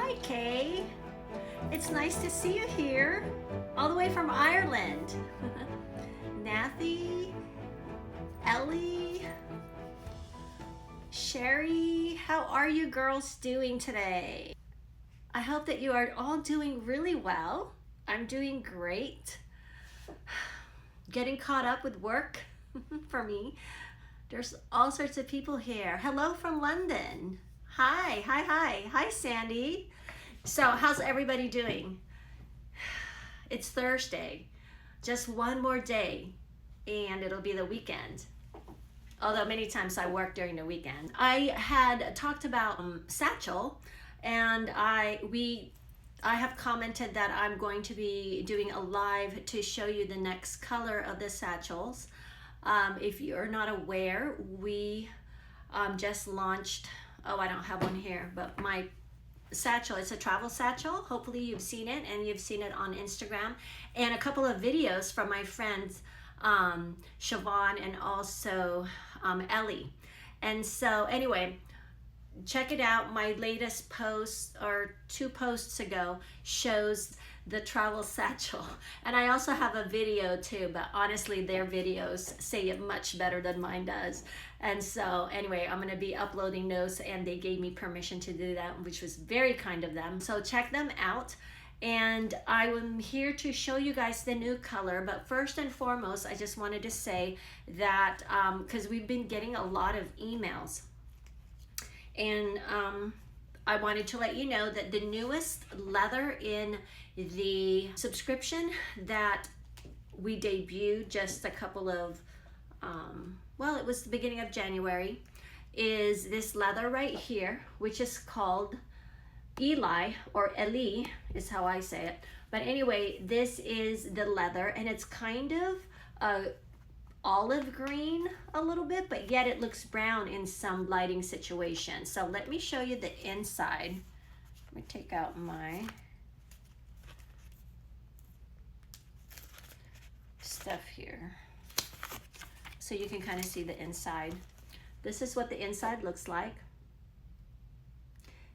Hi, Kay. It's nice to see you here, all the way from Ireland. Nathy, Ellie, Sherry, how are you girls doing today? I hope that you are all doing really well. I'm doing great. Getting caught up with work for me. There's all sorts of people here. Hello from London. Hi, hi, hi. Hi, Sandy. So how's everybody doing? It's Thursday. Just one more day and it'll be the weekend. Although many times I work during the weekend. I had talked about Satchel, and I have commented that I'm going to be doing a live to show you the next color of the satchels. If you're not aware, we just launched, oh, I don't have one here, but my satchel, it's a travel satchel. Hopefully you've seen it, and you've seen it on Instagram, and a couple of videos from my friends Siobhan and also Ellie. And so anyway, check it out. My latest post, or 2 posts ago, shows the travel satchel, and I also have a video too, but honestly their videos say it much better than mine does. And so anyway, I'm going to be uploading those, and they gave me permission to do that, which was very kind of them. So check them out. And I am here to show you guys the new color. But first and foremost, I just wanted to say that because we've been getting a lot of emails, and I wanted to let you know that the newest leather in the subscription that we debuted just a couple of, well, it was the beginning of January, is this leather right here, which is called Eli, or Ellie is how I say it. But anyway, this is the leather, and it's kind of olive green a little bit, but yet it looks brown in some lighting situations. So let me show you the inside. Let me take out my stuff here so you can kind of see the inside. This is what the inside looks like.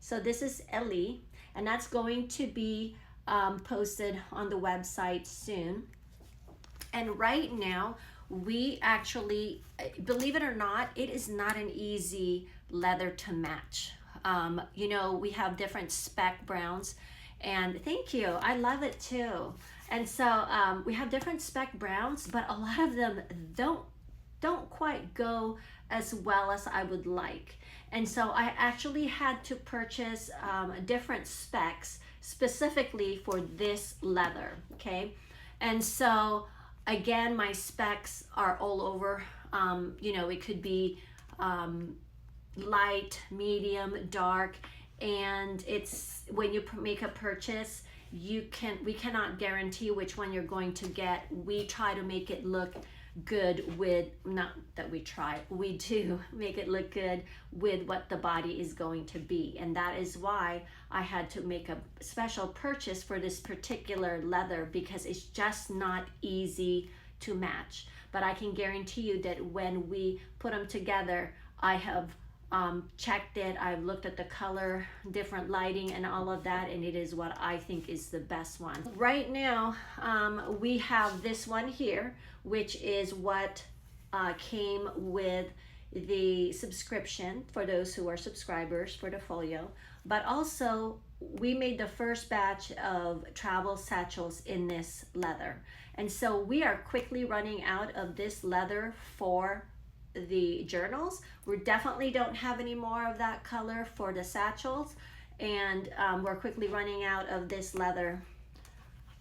So this is Ellie, and that's going to be posted on the website soon. And right now, we actually, believe it or not, it is not an easy leather to match. You know, we have different spec browns, and thank you, I love it too. And so we have different spec browns, but a lot of them don't quite go as well as I would like. And so I actually had to purchase different specs specifically for this leather, okay? And so again, my specs are all over. You know, it could be light, medium, dark, and it's when you make a purchase, we cannot guarantee which one you're going to get. We try to make it look good with, not that we try, we do make it look good with what the body is going to be. And that is why I had to make a special purchase for this particular leather, because it's just not easy to match. But I can guarantee you that when we put them together, I have checked it, I've looked at the color, different lighting and all of that, and it is what I think is the best one. Right now, we have this one here, which is what came with the subscription for those who are subscribers for the folio. But also, we made the first batch of travel satchels in this leather. And so we are quickly running out of this leather for the journals. We definitely don't have any more of that color for the satchels, and we're quickly running out of this leather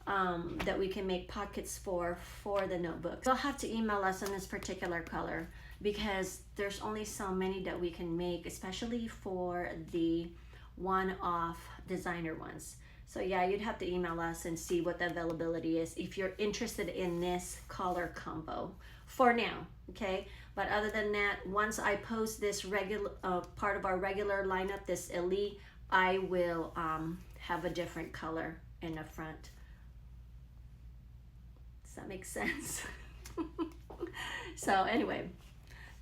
that we can make pockets for the notebooks. You'll have to email us on this particular color, because there's only so many that we can make, especially for the one-off designer ones. So yeah, you'd have to email us and see what the availability is if you're interested in this color combo for now, okay? But other than that, once I post this regular part of our regular lineup, this Ellie, I will have a different color in the front. Does that make sense? So anyway,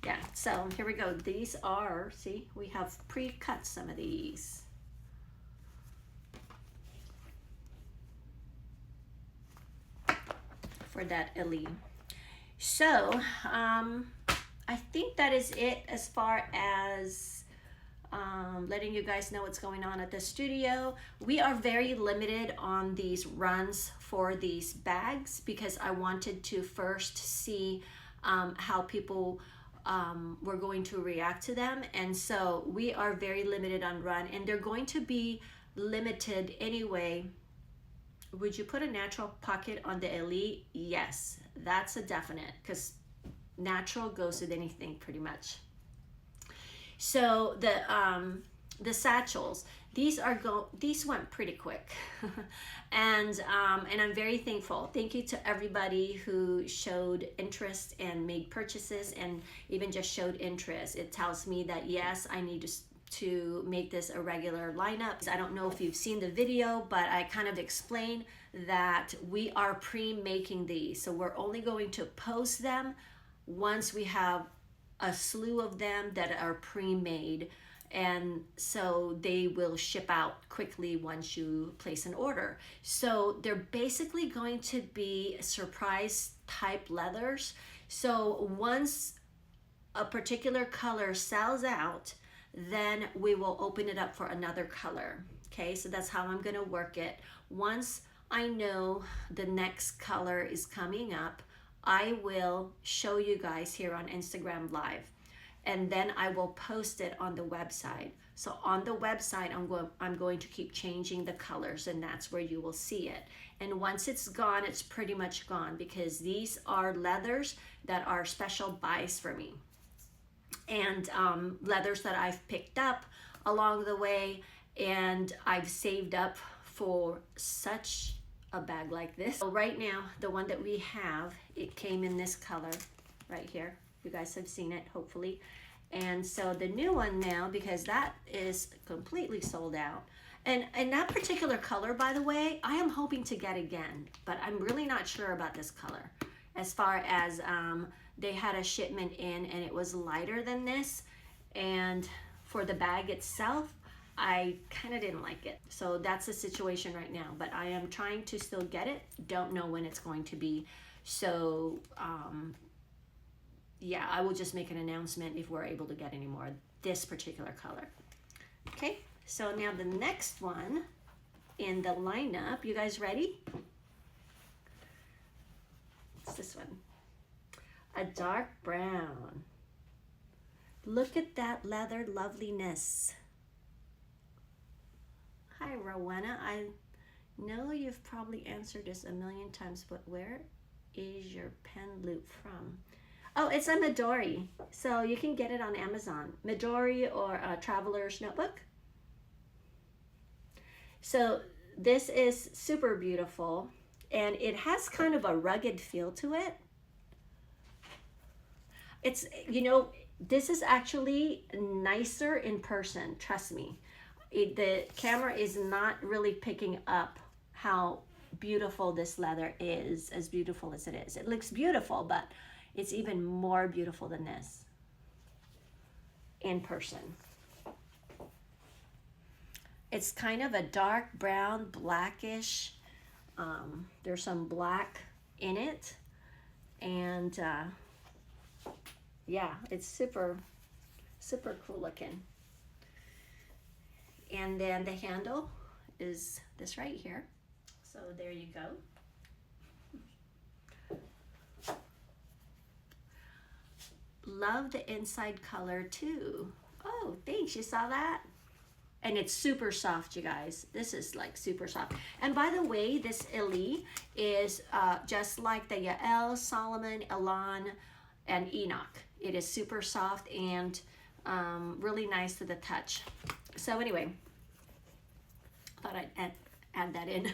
yeah, so here we go. These are, see, we have pre-cut some of these. for that Ellie. So I think that is it as far as letting you guys know what's going on at the studio. We are very limited on these runs for these bags because I wanted to first see how people were going to react to them, and so we are very limited on run, and they're going to be limited anyway. Would you put a natural pocket on the Ellie? Yes, that's a definite, because natural goes with anything pretty much. So the satchels, these went pretty quick, and I'm very thankful. Thank you to everybody who showed interest and made purchases, and even just showed interest. It tells me that yes, I need to make this a regular lineup. I don't know if you've seen the video, but I kind of explained that we are pre-making these, so we're only going to post them once we have a slew of them that are pre-made, and so they will ship out quickly once you place an order. So they're basically going to be surprise type leathers. So once a particular color sells out, then we will open it up for another color. Okay, so that's how I'm going to work it. Once I know the next color is coming up, I will show you guys here on Instagram Live, and then I will post it on the website. So on the website, I'm going to keep changing the colors, and that's where you will see it. And once it's gone, it's pretty much gone, because these are leathers that are special buys for me, and leathers that I've picked up along the way, and I've saved up for such a bag like this. So right now, the one that we have, it came in this color right here. You guys have seen it, hopefully. And so the new one now, because that is completely sold out, and that particular color, by the way, I am hoping to get again, but I'm really not sure about this color. As far as they had a shipment in and it was lighter than this, and for the bag itself, I kind of didn't like it. So that's the situation right now, but I am trying to still get it. Don't know when it's going to be. So yeah, I will just make an announcement if we're able to get any more of this particular color. Okay, so now the next one in the lineup, you guys ready? It's this one, a dark brown. Look at that leather loveliness. Hi, Rowena. I know you've probably answered this a million times, but where is your pen loop from? Oh, it's a Midori. So you can get it on Amazon. Midori or a Traveler's Notebook. So this is super beautiful, and it has kind of a rugged feel to it. It's, you know, this is actually nicer in person, trust me. The camera is not really picking up how beautiful this leather is, as beautiful as it is. It looks beautiful, but it's even more beautiful than this in person. It's kind of a dark brown, blackish. There's some black in it, and yeah, it's super, super cool looking. And then the handle is this right here. So there you go. Love the inside color too. Oh, thanks, you saw that? And it's super soft, you guys. This is like super soft. And by the way, this Ellie is just like the Yael, Solomon, Elan, and Enoch. It is super soft and really nice to the touch. So anyway, I thought I'd add that in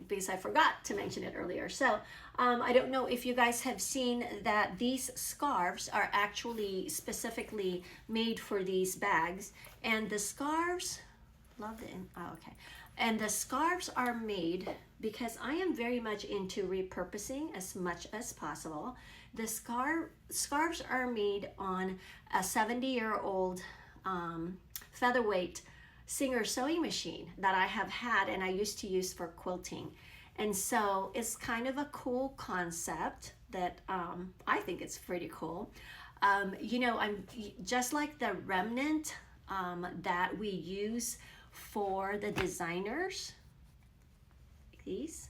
because I forgot to mention it earlier. So I don't know if you guys have seen that these scarves are actually specifically made for these bags, and the scarves, love it. Oh, okay. And the scarves are made because I am very much into repurposing as much as possible. The scarves are made on a 70-year-old featherweight Singer sewing machine that I have had and I used to use for quilting. And so it's kind of a cool concept that I think it's pretty cool. You know, I'm just like the remnant that we use for the designers, like these,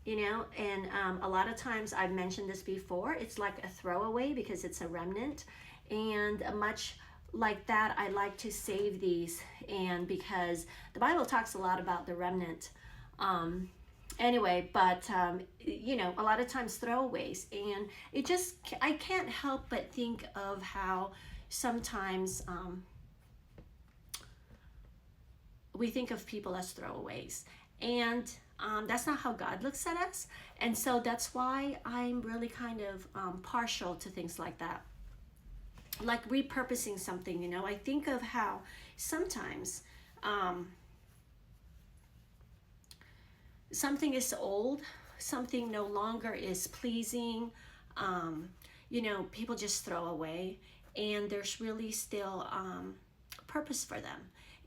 you know, and a lot of times I've mentioned this before, it's like a throwaway because it's a remnant, and much like that, I like to save these, and because the Bible talks a lot about the remnant. Anyway, but you know, a lot of times throwaways, and it just, I can't help but think of how sometimes we think of people as throwaways, and that's not how God looks at us. And so that's why I'm really kind of partial to things like that, like repurposing something. You know, I think of how sometimes something is old, something no longer is pleasing, you know, people just throw away, and there's really still purpose for them.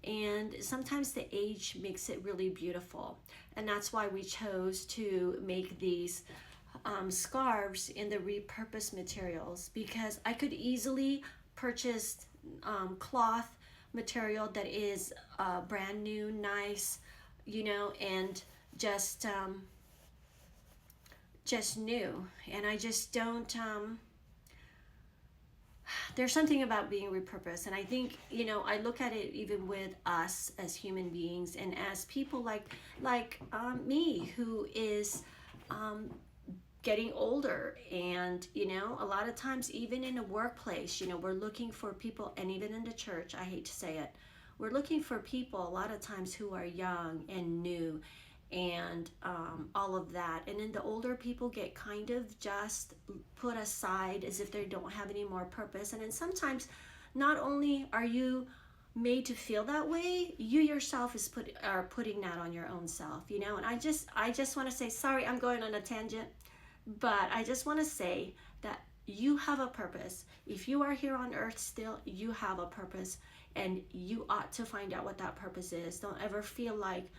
And sometimes the age makes it really beautiful, and that's why we chose to make these scarves in the repurposed materials, because I could easily purchase cloth material that is brand new, nice, you know, and just new. And I just don't there's something about being repurposed. And I think, you know, I look at it even with us as human beings and as people like me, who is getting older. And, you know, a lot of times even in a workplace, you know, we're looking for people, and even in the church, I hate to say it, we're looking for people a lot of times who are young and new, and all of that. And then the older people get kind of just put aside as if they don't have any more purpose. And then sometimes not only are you made to feel that way, you yourself are putting that on your own self, you know. And I just want to say, sorry, I'm going on a tangent, but I just want to say that you have a purpose. If you are here on earth still, you have a purpose, and you ought to find out what that purpose is. Don't ever feel like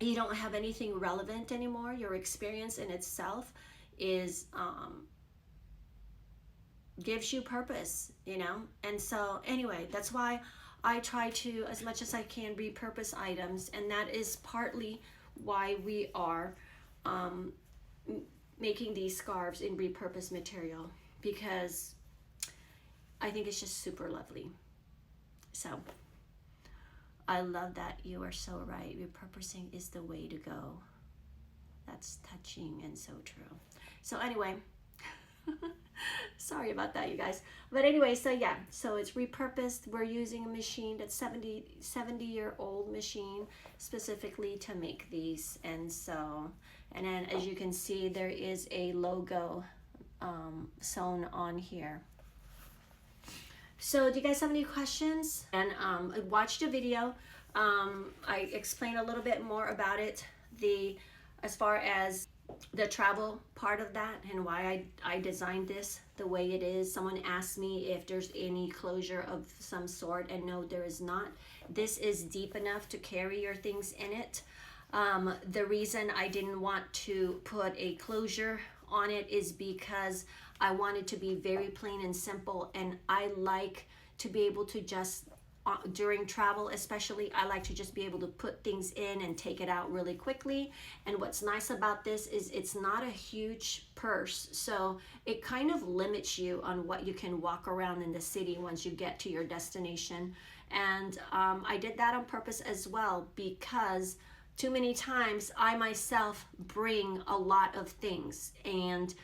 you don't have anything relevant anymore. Your experience in itself is gives you purpose, you know. And so anyway, that's why I try to, as much as I can, repurpose items, and that is partly why we are making these scarves in repurposed material, because I think it's just super lovely. So I love that. You are so right. Repurposing is the way to go. That's touching and so true. So anyway, sorry about that, you guys. But anyway, so yeah, so it's repurposed. We're using a machine that's 70-year-old machine specifically to make these. And so, and then as you can see, there is a logo sewn on here. So do you guys have any questions? And I watched a video. I explained a little bit more about it, as far as the travel part of that, and why I designed this the way it is. Someone asked me if there's any closure of some sort, and no, there is not. This is deep enough to carry your things in it. The reason I didn't want to put a closure on it is because I wanted to be very plain and simple, and I like to be able to just during travel especially, I like to just be able to put things in and take it out really quickly. And what's nice about this is it's not a huge purse, so it kind of limits you on what you can walk around in the city once you get to your destination. And I did that on purpose as well, because too many times I myself bring a lot of things, and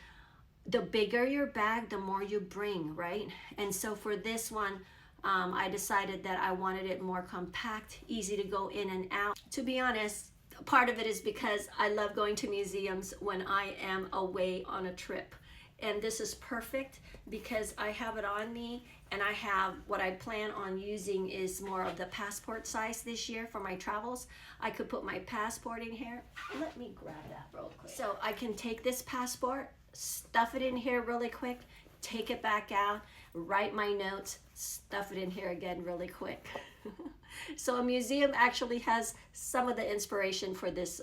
the bigger your bag, the more you bring, right? And so for this one, I decided that I wanted it more compact, easy to go in and out. To be honest, part of it is because I love going to museums when I am away on a trip. And this is perfect because I have it on me, and I have what I plan on using is more of the passport size this year for my travels. I could put my passport in here. Let me grab that real quick. So I can take this passport, stuff it in here really quick, take it back out, write my notes, stuff it in here again really quick. So a museum actually has some of the inspiration for this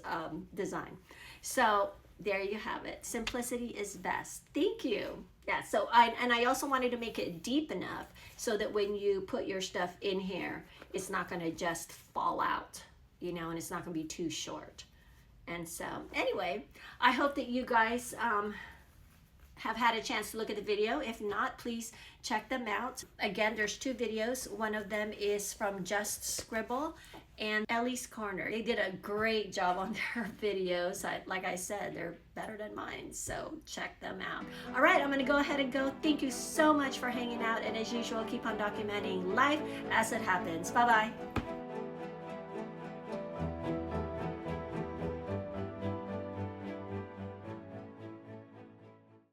design. So there you have it. Simplicity is best. Thank you. Yeah, so I also wanted to make it deep enough so that when you put your stuff in here, it's not going to just fall out, you know, and it's not going to be too short. And so anyway, I hope that you guys have had a chance to look at the video. If not, please check them out. Again, there's 2 videos. One of them is from Just Scribble and Ellie's Corner. They did a great job on their videos. Like I said, they're better than mine, so check them out. All right, I'm gonna go ahead and go. Thank you so much for hanging out, and as usual, keep on documenting life as it happens. Bye-bye.